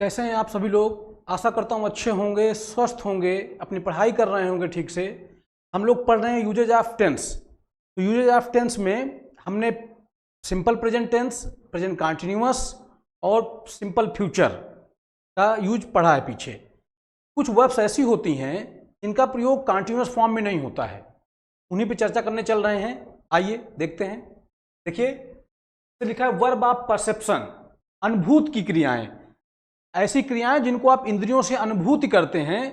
कैसे हैं आप सभी लोग। आशा करता हूँ अच्छे होंगे, स्वस्थ होंगे, अपनी पढ़ाई कर रहे होंगे ठीक से। हम लोग पढ़ रहे हैं यूजेज ऑफ टेंस। तो यूजेज ऑफ टेंस में हमने simple present tense, present continuous और सिंपल फ्यूचर का यूज पढ़ा है पीछे। कुछ वर्ब्स ऐसी होती हैं जिनका प्रयोग कंटिन्यूअस फॉर्म में नहीं होता है, उन्हीं पे चर्चा करने चल रहे हैं। आइए देखते हैं। देखिए लिखा है वर्ब ऑफ परसेप्शन, अनुभूत की क्रियाएं। ऐसी क्रियाएं जिनको आप इंद्रियों से अनुभूति करते हैं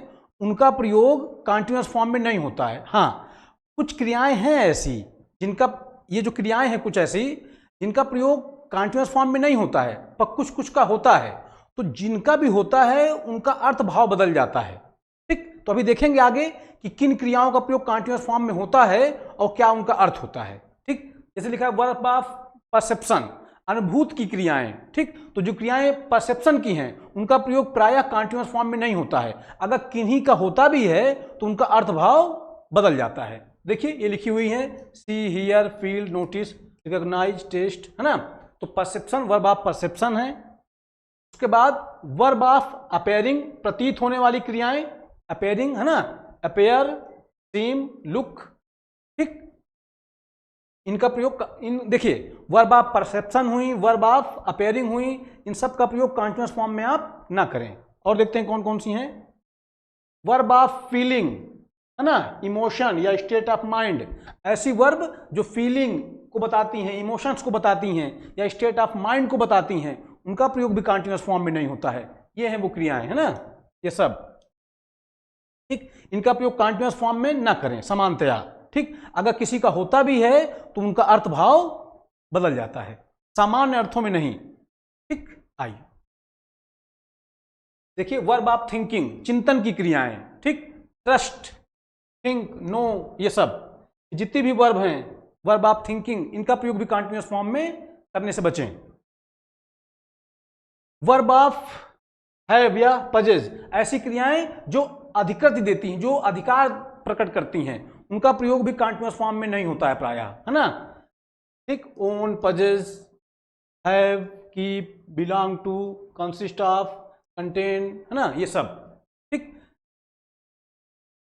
उनका प्रयोग कंटीन्यूअस फॉर्म में नहीं होता है। हाँ, कुछ क्रियाएं हैं ऐसी जिनका, ये जो क्रियाएं हैं कुछ ऐसी जिनका प्रयोग कंटीन्यूअस फॉर्म में नहीं होता है, पर कुछ कुछ का होता है। तो जिनका भी होता है उनका अर्थ भाव बदल जाता है। ठीक, तो अभी देखेंगे आगे कि किन क्रियाओं का प्रयोग कंटीन्यूअस फॉर्म में होता है और क्या उनका अर्थ होता है। ठीक, जैसे लिखा है वर्ब ऑफ परसेप्शन, अनुभूत की क्रियाएं। ठीक, तो जो क्रियाएं परसेप्शन की हैं उनका प्रयोग प्रायः कंटीन्यूअस फॉर्म में नहीं होता है। अगर किन्हीं का होता भी है तो उनका अर्थ भाव बदल जाता है। देखिए ये लिखी हुई है, see, hear, feel, notice, recognise, taste, है ना। तो परसेप्शन वर्ब ऑफ परसेप्शन है। उसके बाद वर्ब ऑफ अपेयरिंग, प्रतीत होने वाली क्रियाएं, अपेयरिंग, है ना, अपेयर, सीम, लुक। ठीक, इनका प्रयोग देखिए वर्ब ऑफ परसेप्शन हुई, वर्ब ऑफ अपेयरिंग हुई, इन सब का प्रयोग कंटीन्यूअस फॉर्म में आप ना करें। और देखते हैं कौन कौन सी हैं। वर्ब ऑफ फीलिंग, है ना, इमोशन या स्टेट ऑफ माइंड। ऐसी वर्ब जो फीलिंग को बताती हैं, इमोशंस को बताती हैं या स्टेट ऑफ माइंड को बताती हैं, उनका प्रयोग भी कंटीन्यूअस फॉर्म में नहीं होता है। ये हैं वो क्रियाएं, है ना, ये सब। ठीक, इनका प्रयोग कंटीन्यूअस फॉर्म में ना करें समानतया। ठीक, अगर किसी का होता भी है तो उनका अर्थ भाव बदल जाता है, सामान्य अर्थों में नहीं। ठीक, आइए देखिए वर्ब ऑफ थिंकिंग, चिंतन की क्रियाएं। ठीक, ट्रस्ट, थिंक, नो, ये सब जितनी भी वर्ब हैं वर्ब ऑफ थिंकिंग, इनका प्रयोग भी कंटीन्यूअस फॉर्म में करने से बचें। वर्ब ऑफ हैव या पजेज, ऐसी क्रियाएं जो अधिकृत देती हैं, जो अधिकार प्रकट करती हैं, उनका प्रयोग भी कंटीन्यूअस फॉर्म में नहीं होता है प्रायः, है ना। ठीक, own, possess, have, keep, belong to, consist of, contain, है ना, ये सब। ठीक,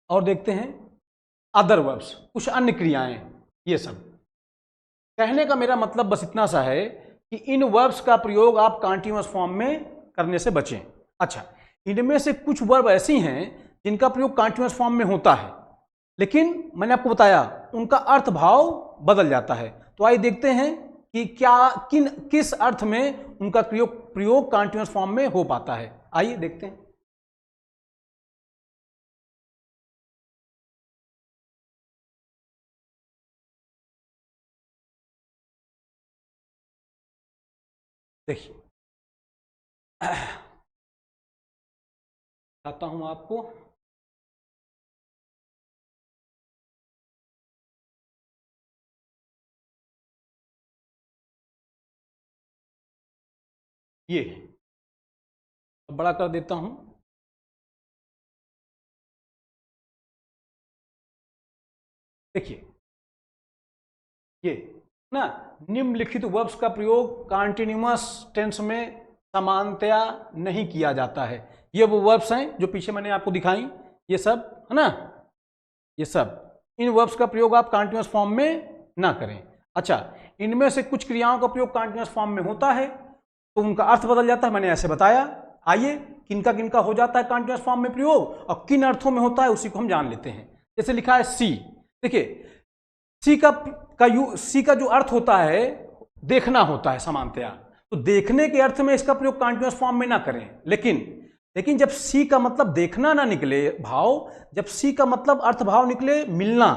और देखते हैं अदर वर्ब्स, कुछ अन्य क्रियाएं, ये सब। कहने का मेरा मतलब बस इतना सा है कि इन वर्ब्स का प्रयोग आप कंटीन्यूअस फॉर्म में करने से बचें। अच्छा, इनमें से कुछ वर्ब ऐसी हैं जिनका प्रयोग कंटीन्यूअस फॉर्म में होता है, लेकिन मैंने आपको बताया उनका अर्थ भाव बदल जाता है। तो आइए देखते हैं कि किस अर्थ में उनका प्रयोग कंटीन्यूअस फॉर्म में हो पाता है। आइए देखते हैं। देखिए बताता हूं आपको। ये बड़ा कर देता हूं। देखिए ये ना, निम्नलिखित वर्ब्स का प्रयोग कंटीन्यूअस टेंस में समानतया नहीं किया जाता है। ये वो वर्ब्स हैं जो पीछे मैंने आपको दिखाई, ये सब, है ना, ये सब। इन वर्ब्स का प्रयोग आप कंटीन्यूअस फॉर्म में ना करें। अच्छा, इनमें से कुछ क्रियाओं का प्रयोग कंटीन्यूअस फॉर्म में होता है तो उनका अर्थ बदल जाता है, मैंने ऐसे बताया। आइए किनका किनका हो जाता है कंटीन्यूअस फॉर्म में प्रयोग और किन अर्थों में होता है उसी को हम जान लेते हैं। जैसे लिखा है सी। देखिए सी का जो अर्थ होता है देखना होता है समानतया, तो देखने के अर्थ में इसका प्रयोग कंटीन्यूअस फॉर्म में ना करें। लेकिन जब सी का मतलब देखना ना निकले भाव, जब सी का मतलब अर्थ भाव निकले मिलना,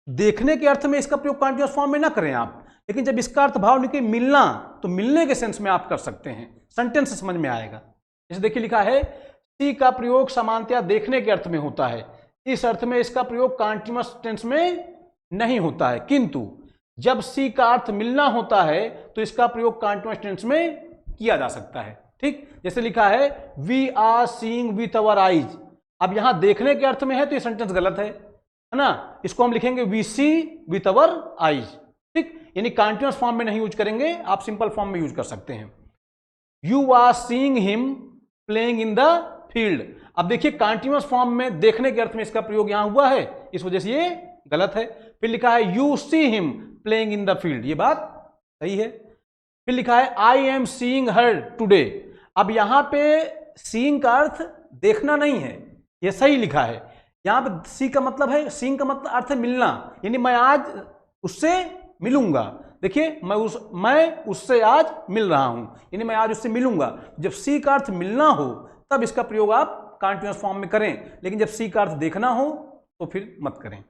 देखने के अर्थ में इसका प्रयोग कंटीन्यूअस फॉर्म में ना करें आप। लेकिन जब इसका अर्थ भाव निकले मिलना, तो मिलने के सेंस में आप कर सकते हैं, सेंटेंस समझ में आएगा। जैसे देखिए लिखा है सी का प्रयोग समानतया देखने के अर्थ में होता है, इस अर्थ में इसका प्रयोग कंटीन्यूअस टेंस में नहीं होता है, किंतु जब सी का अर्थ मिलना होता है तो इसका प्रयोग कंटीन्यूअस टेंस में किया जा सकता है। ठीक, जैसे लिखा है we are seeing with our eyes. अब यहां देखने के अर्थ में है तो ये सेंटेंस गलत है ना, इसको हम लिखेंगे we see with our eyes. ठीक, यानी कंटीन्यूअस फॉर्म में नहीं यूज करेंगे, आप सिंपल फॉर्म में यूज कर सकते हैं। You are seeing him playing in the field. अब देखिए कंटीन्यूअस फॉर्म में देखने के अर्थ में इसका प्रयोग यहां हुआ है, इस वजह से ये गलत है। फिर लिखा है you see him playing in the field, ये बात सही है। फिर लिखा है I am seeing her today. अब यहां पे सीइंग का अर्थ देखना नहीं है, ये सही लिखा है। यहां पे सी का मतलब है, सीइंग का मतलब अर्थ है मिलना, यानी मैं आज उससे मिलूंगा। देखिए मैं उससे आज मिल रहा हूं, यानी मैं आज उससे मिलूंगा। जब सी का अर्थ मिलना हो तब इसका प्रयोग आप कंटीन्यूअस फॉर्म में करें, लेकिन जब सी का अर्थ देखना हो तो फिर मत करें।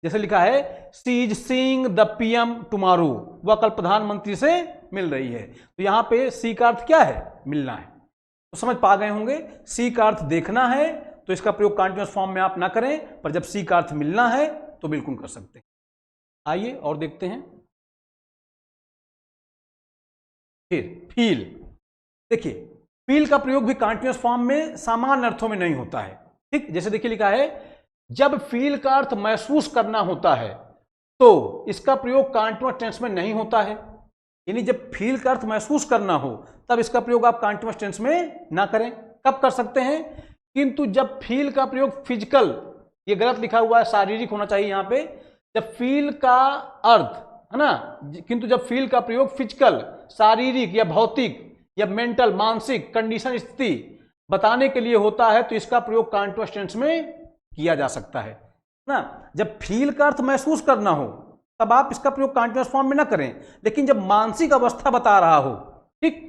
जैसे लिखा है she is seeing the PM tomorrow, वह कल प्रधानमंत्री से मिल रही है। तो यहां पे सी का अर्थ क्या है, मिलना है। तो समझ पा गए होंगे, सी का अर्थ देखना है तो इसका प्रयोग कंटीन्यूअस फॉर्म में आप ना करें, पर जब सी का अर्थ मिलना है तो बिल्कुल कर सकते हैं। आइए और देखते हैं। फिर फील, देखिए फील का प्रयोग भी कंटीन्यूअस फॉर्म में सामान्य अर्थों में नहीं होता है। ठीक, जैसे देखिए लिखा है जब फील का अर्थ महसूस करना होता है तो इसका प्रयोग कंटीन्यूअस टेंस में नहीं होता है। यानी जब फील का अर्थ महसूस करना हो तब इसका प्रयोग आप कंटीन्यूअस टेंस में ना करें। कब कर सकते हैं, किंतु जब फील का प्रयोग फिजिकल, ये गलत लिखा हुआ है, शारीरिक होना चाहिए यहां पे। जब फील का अर्थ है ना, किंतु जब फील का प्रयोग फिजिकल, शारीरिक या भौतिक या मेंटल, मानसिक कंडीशन, स्थिति बताने के लिए होता है तो इसका प्रयोग कंटीन्यूअस टेंस में किया जा सकता है ना। जब फील का अर्थ महसूस करना हो तब आप इसका प्रयोग कंटीन्यूअस फॉर्म में ना करें, लेकिन जब मानसिक अवस्था बता रहा हो, ठीक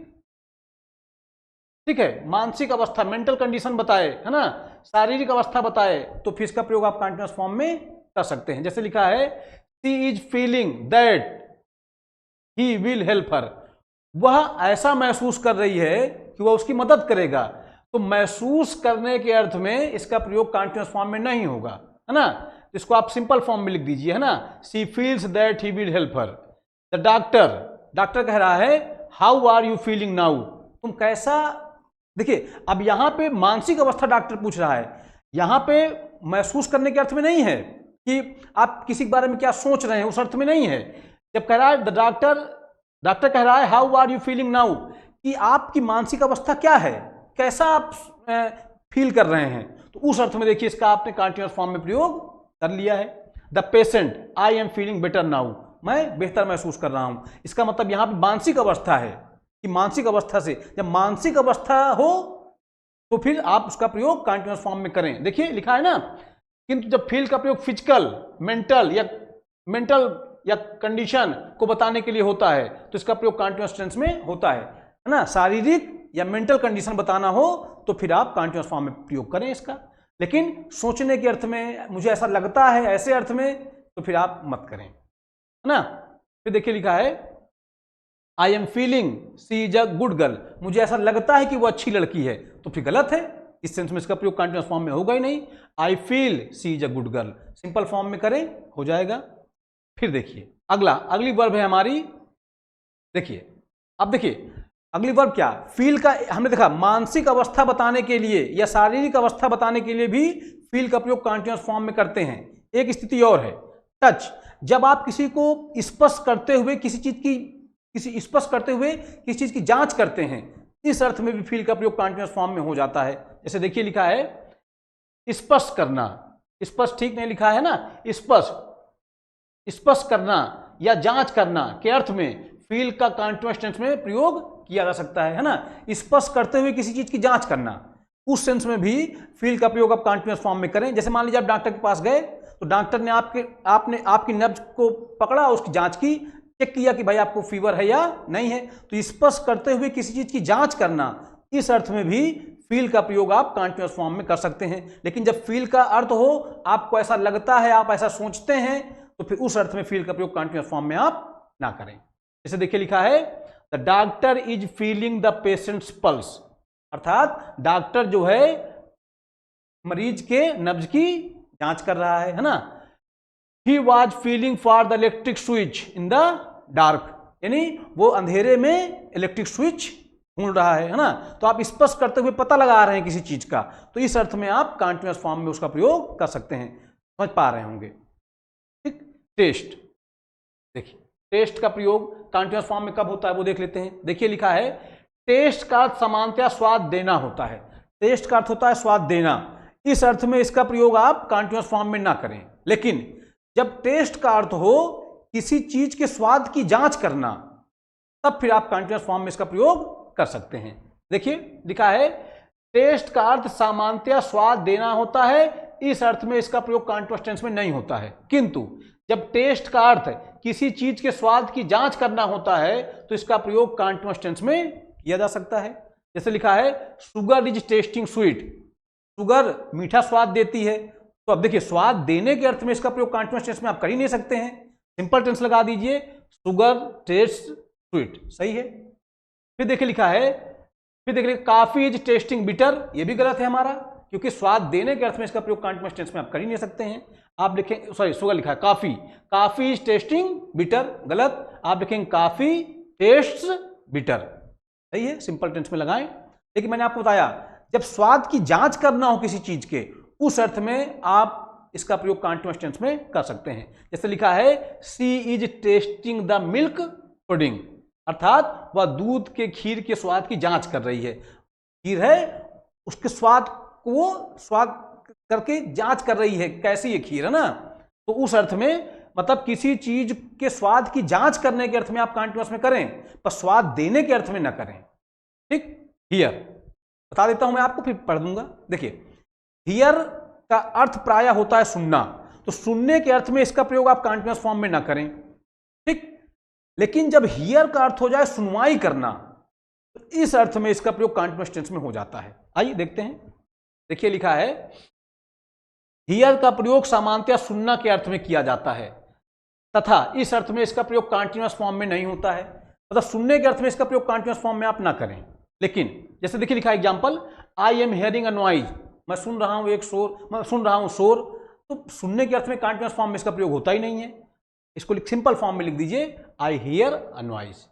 है, मानसिक अवस्था, मेंटल कंडीशन बताए, है ना, शारीरिक अवस्था बताए, तो फिर इसका प्रयोग आप कंटीन्यूअस फॉर्म में कर सकते हैं। जैसे लिखा है she is feeling that he will help हर, वह ऐसा महसूस कर रही है कि वह उसकी मदद करेगा। तो महसूस करने के अर्थ में इसका प्रयोग कंटीन्यूअस फॉर्म में नहीं होगा, है ना। इसको आप सिंपल फॉर्म में लिख दीजिए, है ना, she feels that he will help her. The doctor कह रहा है how are you feeling now, तुम कैसा। देखिए अब यहां पे मानसिक अवस्था डॉक्टर पूछ रहा है, यहां पे महसूस करने के अर्थ में नहीं है कि आप किसी के बारे में क्या सोच रहे हैं, उस अर्थ में नहीं है। जब कह रहा है द डॉक्टर कह रहा है how are you feeling now, कि आपकी मानसिक अवस्था क्या है, कैसा आप फील कर रहे हैं, तो उस अर्थ में देखिए इसका आपने कंटीन्यूअस फॉर्म में प्रयोग कर लिया है। The patient I am feeling better now, मैं बेहतर महसूस कर रहा हूं। इसका मतलब यहां पे मानसिक अवस्था है कि मानसिक अवस्था से, जब मानसिक अवस्था हो तो फिर आप उसका प्रयोग कंटीन्यूअस फॉर्म में करें। देखिए लिखा है ना, किंतु जब फील का प्रयोग फिजिकल, मेंटल या कंडीशन को बताने के लिए होता है तो इसका प्रयोग कंटीन्यूअस टेंस में होता है ना। शारीरिक या मेंटल कंडीशन बताना हो तो फिर आप कंटीन्यूअस फॉर्म में प्रयोग करें इसका, लेकिन सोचने के अर्थ में, मुझे ऐसा लगता है, ऐसे अर्थ में, तो फिर आप मत करें, है ना। फिर देखिए लिखा है I am feeling she is a good girl, मुझे ऐसा लगता है कि वो अच्छी लड़की है, तो फिर गलत है, इस सेंस में इसका प्रयोग कंटीन्यूअस फॉर्म में होगा ही नहीं। I feel she is a good girl, simple form में करें, हो जाएगा। फिर देखिए अगली वर्ब है हमारी। देखिए अब देखिए अगली वर्ब क्या, फील का, हमने देखा मानसिक अवस्था बताने के लिए या शारीरिक अवस्था बताने के लिए भी फील का प्रयोग कंटीन्यूअस फॉर्म में करते हैं। एक स्थिति और है टच, जब आप किसी को स्पर्श करते हुए किसी चीज की जांच करते हैं, इस अर्थ में भी फील का प्रयोग कंटीन्यूअस फॉर्म में हो जाता है। जैसे देखिए लिखा है स्पर्श करना, स्पर्श ठीक नहीं लिखा है ना, स्पर्श करना या जांच करना के अर्थ में फील का कंटीन्यूअस टेंस में प्रयोग किया जा सकता है ना। स्पर्श करते हुए किसी चीज की जांच करना, उस सेंस में भी फील का प्रयोग आप कंटीन्यूअस फॉर्म में करें। जैसे मान लीजिए आप डॉक्टर के पास गए तो डॉक्टर ने आपकी नब्ज को पकड़ा, उसकी जांच की, चेक किया कि भाई आपको फीवर है या नहीं है। तो स्पर्श करते हुए किसी चीज की जांच करना, इस अर्थ में भी फील का प्रयोग आप कंटीन्यूअस फॉर्म में कर सकते हैं। लेकिन जब फील का अर्थ हो आपको ऐसा लगता है, आप ऐसा सोचते हैं, तो फिर उस अर्थ में फील का प्रयोग कंटीन्यूअस फॉर्म में आप ना करें। जैसे देखिए लिखा है the doctor is feeling the patients pulse, अर्थात डॉक्टर जो है मरीज के नब्ज की जांच कर रहा है ना। He was feeling for the electric switch in the dark, यानी वो अंधेरे में इलेक्ट्रिक स्विच ढूंढ रहा है ना। तो आप स्पर्श करते हुए पता लगा रहे हैं किसी चीज का, तो इस अर्थ में आप कंटीन्यूअस फॉर्म में उसका प्रयोग कर सकते हैं। समझ पा रहे होंगे। ठीक, टेस्ट, देखिए टेस्ट का प्रयोग कंटीन्यूअस फॉर्म में कब होता है वो देख लेते हैं। देखिए लिखा है टेस्ट का सामान्यतया स्वाद देना होता है। टेस्ट का अर्थ होता है स्वाद देना, इस अर्थ में इसका प्रयोग आप कंटीन्यूअस फॉर्म में ना करें। लेकिन जब टेस्ट का अर्थ हो किसी चीज के स्वाद की जांच करना, तब फिर आप कंटीन्यूअस फॉर्म में इसका प्रयोग कर सकते हैं। देखिए लिखा है टेस्ट का अर्थ सामान्यतः स्वाद देना होता है, इस अर्थ में इसका प्रयोग कंटीन्यूअस टेंस में नहीं होता है। किंतु जब टेस्ट का अर्थ किसी चीज के स्वाद की जांच करना होता है तो इसका प्रयोग कंटीन्यूअस टेंस में किया जा सकता है। जैसे लिखा है sugar is testing sweet, sugar मीठा स्वाद देती है। तो अब देखिए स्वाद देने के अर्थ में इसका प्रयोग कंटीन्यूअस टेंस में आप कर ही नहीं सकते हैं, सिंपल टेंस लगा दीजिए, शुगर टेस्ट स्वीट, सही है। फिर देखिए लिखा है, फिर देखिए कॉफी इज टेस्टिंग बिटर, ये भी गलत है हमारा, क्योंकि स्वाद देने के अर्थ में इसका प्रयोग कंटीन्यूअस टेंस में आप कर ही नहीं सकते हैं। आप लिखें, सॉरी शुगर लिखा है coffee, coffee is testing bitter, गलत, आप लिखेंगे कॉफी टेस्ट्स बिटर, सही है, सिंपल टेंस में लगाएं। लेकिन मैंने आपको बताया जब स्वाद की जांच करना हो किसी चीज के, उस अर्थ में आप इसका प्रयोग कंटीन्यूअस टेंस में कर सकते हैं। जैसे लिखा है she is testing the milk pudding, अर्थात वह दूध के खीर के स्वाद की जांच कर रही है। खीर है, उसके स्वाद को स्वाद करके जांच कर रही है कैसी ये खीर है ना, तो उस अर्थ में मतलब किसी चीज के स्वाद की जांच करने के अर्थ में आप कंटीन्यूअस में करें, पर स्वाद देने के अर्थ में ना करें। ठीक, हियर बता देता हूं मैं आपको, फिर पढ़ दूंगा। देखिए हियर का अर्थ प्रायः होता है सुनना, तो सुनने के अर्थ में इसका प्रयोग आप कंटीन्यूअस फॉर्म में ना करें। ठीक, लेकिन जब हियर का अर्थ हो जाए सुनवाई करना, तो इस अर्थ में इसका प्रयोग कंटीन्यूअस टेंस में हो जाता है। आइए देखते हैं। देखिए लिखा है हियर का प्रयोग सामान्यतः सुनना के अर्थ में किया जाता है तथा इस अर्थ में इसका प्रयोग कंटीन्यूअस फॉर्म में नहीं होता है। मतलब सुनने के अर्थ में इसका प्रयोग कंटीन्यूअस फॉर्म में आप ना करें। लेकिन जैसे देखिए लिखा है example, I am hearing a noise, मैं सुन रहा हूं एक शोर, मैं सुन रहा हूं शोर, तो सुनने के अर्थ में कंटीन्यूअस फॉर्म में इसका प्रयोग होता ही नहीं है। इसको सिंपल फॉर्म में लिख दीजिए आई हियर अ नॉइज।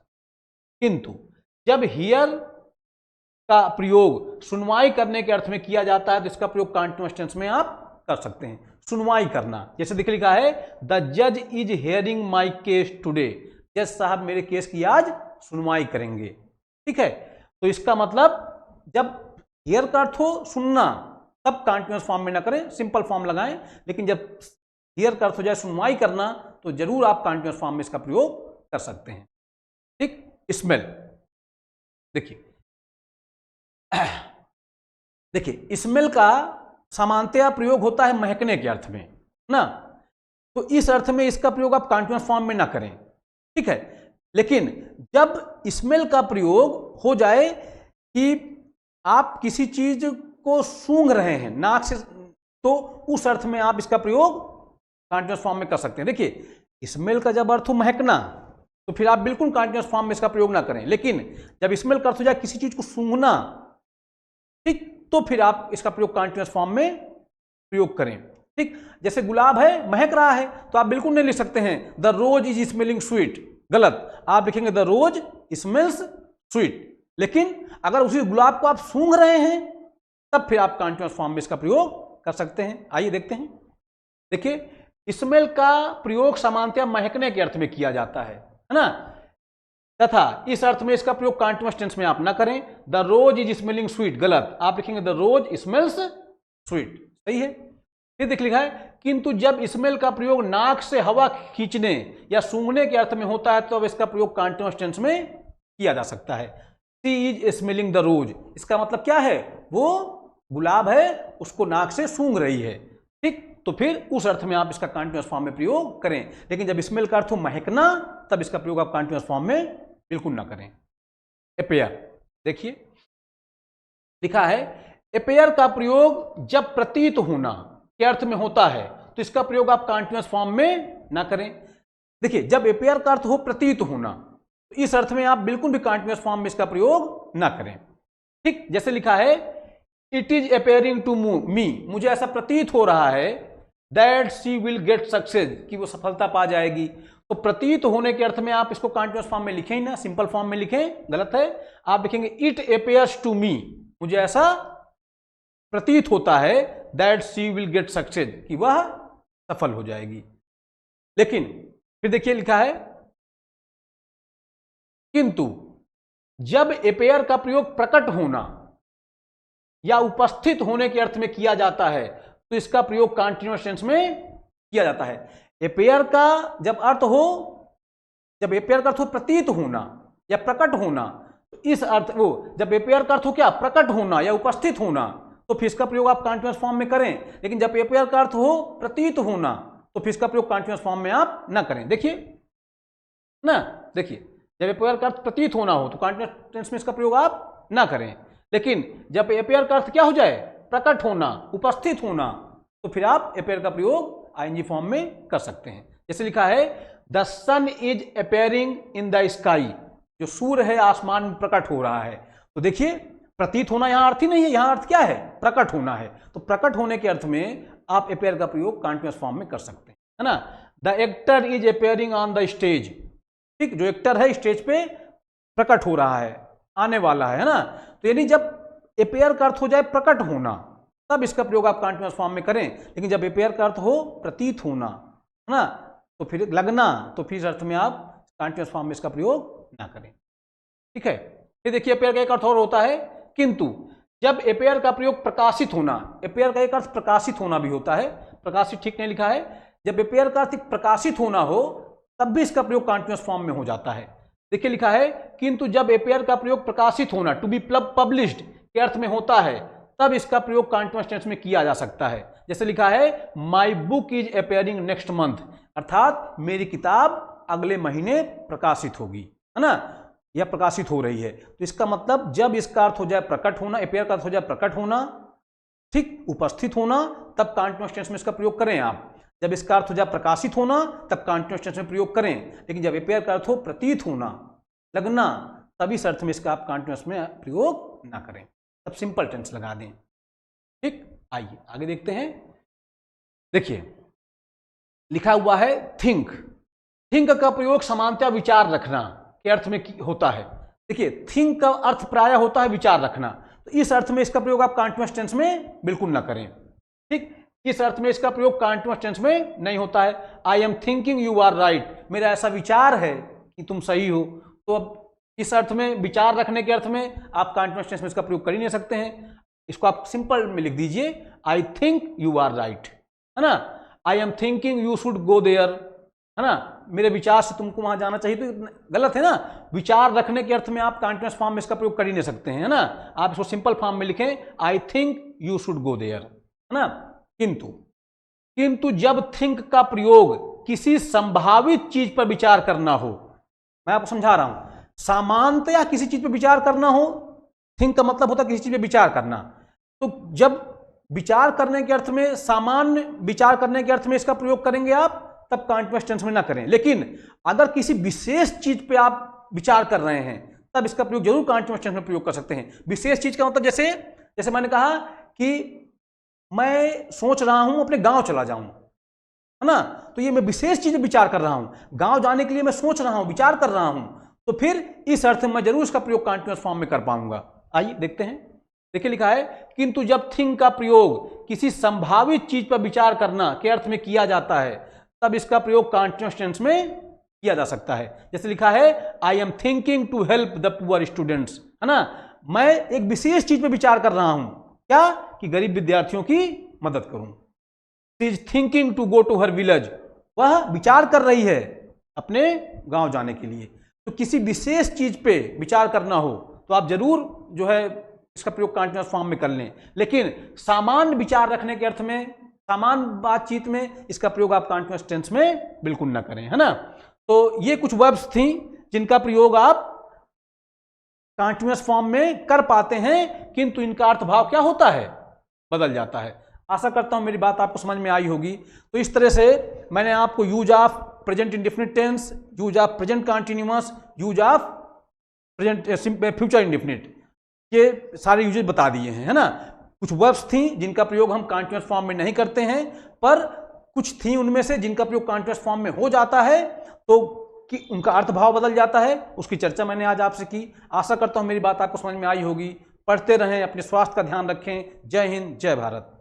किंतु जब हियर का प्रयोग सुनवाई करने के अर्थ में किया जाता है तो इसका प्रयोग कंटीन्यूअस टेंस में आप कर सकते हैं, सुनवाई करना। जैसे देखिए लिखा है द जज is hearing my case today, जज साहब मेरे केस की आज सुनवाई करेंगे। ठीक है, तो इसका मतलब जब हियर का अर्थ हो सुनना तब कंटीन्यूअस फॉर्म में ना करें, सिंपल फॉर्म लगाएं। लेकिन जब हियर का अर्थ हो जाए सुनवाई करना तो जरूर आप कंटीन्यूअस फॉर्म में इसका प्रयोग कर सकते हैं। ठीक, स्मेल, देखिए देखिए स्मेल का सामान्यतः प्रयोग होता है महकने के अर्थ में ना, तो इस अर्थ में इसका प्रयोग आप कंटीन्यूअस फॉर्म में ना करें। ठीक है, लेकिन जब स्मेल का प्रयोग हो जाए कि आप किसी चीज को सूंघ रहे हैं नाक से, तो उस अर्थ में आप इसका प्रयोग कंटीन्यूअस फॉर्म में कर सकते हैं। देखिए स्मेल का जब अर्थ हो महकना तो फिर आप बिल्कुल कंटीन्यूअस फॉर्म में इसका प्रयोग ना करें। लेकिन जब स्मेल का अर्थ हो जाए किसी चीज को सूंघना, ठीक, तो फिर आप इसका प्रयोग कंटीन्यूअस फॉर्म में प्रयोग करें। ठीक, जैसे गुलाब है महक रहा है तो आप बिल्कुल नहीं लिख सकते हैं the rose is smelling sweet, गलत, आप लिखेंगे द रोज स्मेल्स स्वीट। लेकिन अगर उसी गुलाब को आप सूंघ रहे हैं तब फिर आप कंटीन्यूअस फॉर्म में इसका प्रयोग कर सकते हैं। आइए देखते हैं। देखिए स्मेल का प्रयोग सामान्यतः महकने के अर्थ में किया जाता है ना, तथा इस अर्थ में इसका प्रयोग कंटीन्यूअस टेंस में आप ना करें। The rose is smelling sweet, गलत, आप लिखेंगे द रोज स्मेल्स स्वीट, सही है। फिर देख लिखा है किंतु जब स्मेल का प्रयोग नाक से हवा खींचने या सूंघने के अर्थ में होता है तो अब इसका प्रयोग कंटीन्यूअस टेंस में किया जा सकता है। शी इज स्मेलिंग द रोज, इसका मतलब क्या है, वो गुलाब है उसको नाक से सूंघ रही है। ठीक, तो फिर उस अर्थ में आप इसका कंटीन्यूअस फॉर्म में प्रयोग करें। लेकिन जब स्मेल का अर्थ हो महकना तब इसका प्रयोग आप कंटीन्यूअस फॉर्म में बिल्कुल ना करें। अपेयर, देखिए लिखा है अपेयर का प्रयोग जब प्रतीत होना के अर्थ में होता है तो इसका प्रयोग आप कंटीन्यूअस फॉर्म में ना करें। देखिए जब अपेयर का अर्थ हो प्रतीत होना तो इस अर्थ में आप बिल्कुल भी कंटीन्यूअस फॉर्म में इसका प्रयोग ना करें। ठीक, जैसे लिखा है it is appearing to me, मुझे ऐसा प्रतीत हो रहा है that she will get success, कि वो सफलता पा जाएगी। तो प्रतीत होने के अर्थ में आप इसको कंटीन्यूअस फॉर्म में लिखें ही ना, सिंपल फॉर्म में लिखें, गलत है। आप लिखेंगे इट अपेयर्स टू मी, मुझे ऐसा प्रतीत होता है that she will get success, कि वह सफल हो जाएगी। लेकिन फिर देखिए लिखा है किंतु जब अपेयर का प्रयोग प्रकट होना या उपस्थित होने के अर्थ में किया जाता है तो इसका प्रयोग कंटीन्यूअस टेंस में किया जाता है। अपेयर का जब अर्थ हो, जब अपेयर का अर्थ हो प्रतीत होना या प्रकट होना, तो इस अर्थ वो जब अपेयर का अर्थ हो क्या, प्रकट होना या उपस्थित होना, तो फिर इसका प्रयोग आप कंटीन्यूअस फॉर्म में करें। लेकिन जब अपेयर का अर्थ हो प्रतीत होना तो फिर इसका प्रयोग कंटीन्यूअस फॉर्म में आप ना करें। देखिए ना, देखिए जब अपेयर का अर्थ प्रतीत होना हो तो कंटीन्यूअस टेंस में इसका प्रयोग आप ना करें। लेकिन जब अपेयर का अर्थ क्या हो जाए, प्रकट होना, उपस्थित होना, तो फिर आप अपेयर का प्रयोग आईएनजी फॉर्म में कर सकते हैं। जैसे लिखा है the sun is appearing in the sky, जो सूर्य है आसमान में प्रकट हो रहा है। तो देखिए प्रतीत होना यहां अर्थ ही नहीं है, यहां अर्थ क्या है, प्रकट होना है। तो प्रकट होने के अर्थ में आप अपेयर का प्रयोग कंटीन्यूअस फॉर्म में कर सकते हैं, है ना। The actor is appearing on the stage, ठीक, जो एक्टर है स्टेज पे प्रकट हो रहा है, आने वाला है ना। तो यानी जब अपेयर का अर्थ हो जाए प्रकट होना तब इसका प्रयोग आप कंटीन्यूअस फॉर्म में करें। लेकिन जब अपेयर का अर्थ हो प्रतीत होना, है ना, तो फिर लगना, तो फिर इस अर्थ में आप कंटीन्यूअस फॉर्म में इसका प्रयोग ना करें, ठीक है। फिर देखिए अपेयर का एक अर्थ और होता है किंतु। जब अपेयर का प्रयोग प्रकाशित होना, अपेयर का एक अर्थ प्रकाशित होना भी होता है, प्रकाशित ठीक नहीं लिखा है। जब अपेयर का अर्थ प्रकाशित होना हो तब भी इसका प्रयोग कंटीन्यूअस फॉर्म में हो जाता है। देखिए लिखा है किंतु जब अपेयर का प्रयोग प्रकाशित होना, टू बी पब्लिश्ड के अर्थ में होता है, तब इसका प्रयोग कंटीन्यूअस टेंस में किया जा सकता है। जैसे लिखा है my book is appearing next month, अर्थात मेरी किताब अगले महीने प्रकाशित होगी, है ना, या प्रकाशित हो रही है। तो इसका मतलब जब इसका अर्थ हो जाए प्रकट होना, अपेयर का अर्थ हो जाए प्रकट होना, ठीक, उपस्थित होना, तब कंटीन्यूअस टेंस में इसका प्रयोग करें आप। जब इसका अर्थ हो जाए प्रकाशित होना तब कंटीन्यूअस टेंस में प्रयोग करें। लेकिन जब अपेयर का अर्थ हो प्रतीत होना, लगना, तब इस अर्थ में इसका आप कंटीन्यूअस में प्रयोग ना करें, तब सिंपल टेंस लगा दें, ठीक। आइए आगे देखते हैं। देखिए लिखा हुआ है थिंक, थिंक का प्रयोग समानतः विचार रखना के अर्थ में होता है। देखिए थिंक का अर्थ प्रायः होता है विचार रखना, तो इस अर्थ में इसका प्रयोग आप कंटीन्यूअस टेंस में बिल्कुल ना करें, ठीक। इस अर्थ में इसका प्रयोग कंटीन्यूअस टेंस में नहीं होता है। I am thinking you are right, मेरा ऐसा विचार है कि तुम सही हो। तो अब इस अर्थ में, विचार रखने के अर्थ में आप कंटीन्यूअस टेंस में इसका प्रयोग कर ही नहीं सकते हैं। इसको आप सिंपल में लिख दीजिए I think you are right, है ना। I am thinking you should go there, है ना, मेरे विचार से तुमको वहां जाना चाहिए, तो गलत है ना। विचार रखने के अर्थ में आप कंटीन्यूअस फॉर्म में इसका प्रयोग कर ही नहीं सकते हैं, है ना। आप इसको सिंपल फॉर्म में लिखें I think you should go there, है ना। किंतु जब थिंक का प्रयोग किसी संभावित चीज पर विचार करना हो, मैं आपको समझा रहा हूं, सामान्यतया किसी चीज पर विचार करना हो, थिंक का मतलब होता है किसी चीज पर विचार करना। तो जब विचार करने के अर्थ में, सामान्य विचार करने के अर्थ में इसका प्रयोग करेंगे आप, तब कंटीन्यूअस टेंस में ना करें। लेकिन अगर किसी विशेष चीज पे आप विचार कर रहे हैं तब इसका प्रयोग जरूर कंटीन्यूअस टेंस में प्रयोग कर सकते हैं। विशेष चीज का मतलब जैसे मैंने कहा कि मैं सोच रहा हूं अपने गांव चला जाऊं, है ना, तो ये मैं विशेष चीज विचार कर रहा हूं, गांव जाने के लिए मैं सोच रहा हूं, विचार कर रहा हूं, तो फिर इस अर्थ में मैं जरूर इसका प्रयोग कंटीन्यूअस फॉर्म में कर पाऊंगा। आइए देखते हैं। देखिए लिखा है किंतु जब थिंक का प्रयोग किसी संभावित चीज पर विचार करना के अर्थ में किया जाता है तब इसका प्रयोग कंटीन्यूअस टेंस में किया जा सकता है। जैसे लिखा है I am thinking to help the poor students, है ना, मैं एक विशेष चीज पर विचार कर रहा हूं, क्या, कि गरीब विद्यार्थियों की मदद करूं। She is thinking to go to her village, वह विचार कर रही है अपने गांव जाने के लिए। तो किसी विशेष चीज पे विचार करना हो तो आप जरूर जो है इसका प्रयोग कंटीन्यूअस फॉर्म में कर लें। लेकिन सामान्य विचार रखने के अर्थ में, सामान्य बातचीत में इसका प्रयोग आप कंटीन्यूअस टेंस में बिल्कुल ना करें, है ना। तो ये कुछ वर्ब्स थी जिनका प्रयोग आप कंटीन्यूअस फॉर्म में कर पाते हैं, किंतु इनका अर्थभाव क्या होता है, बदल जाता है। आशा करता हूं मेरी बात आपको समझ में आई होगी। तो इस तरह से मैंने आपको use of present indefinite tense, use of present continuous, use of present future indefinite, ये सारे यूजेस बता दिए हैं, है ना। कुछ वर्ब्स थी जिनका प्रयोग हम कंटीन्यूअस फॉर्म में नहीं करते हैं, पर कुछ थी उनमें से जिनका प्रयोग कंटीन्यूअस फॉर्म में हो जाता है, तो कि उनका अर्थभाव बदल जाता है, उसकी चर्चा मैंने आज आपसे की। आशा करता हूं मेरी बात आपको समझ में आई होगी। पढ़ते रहें, अपने स्वास्थ्य का ध्यान रखें। जय हिंद, जय भारत।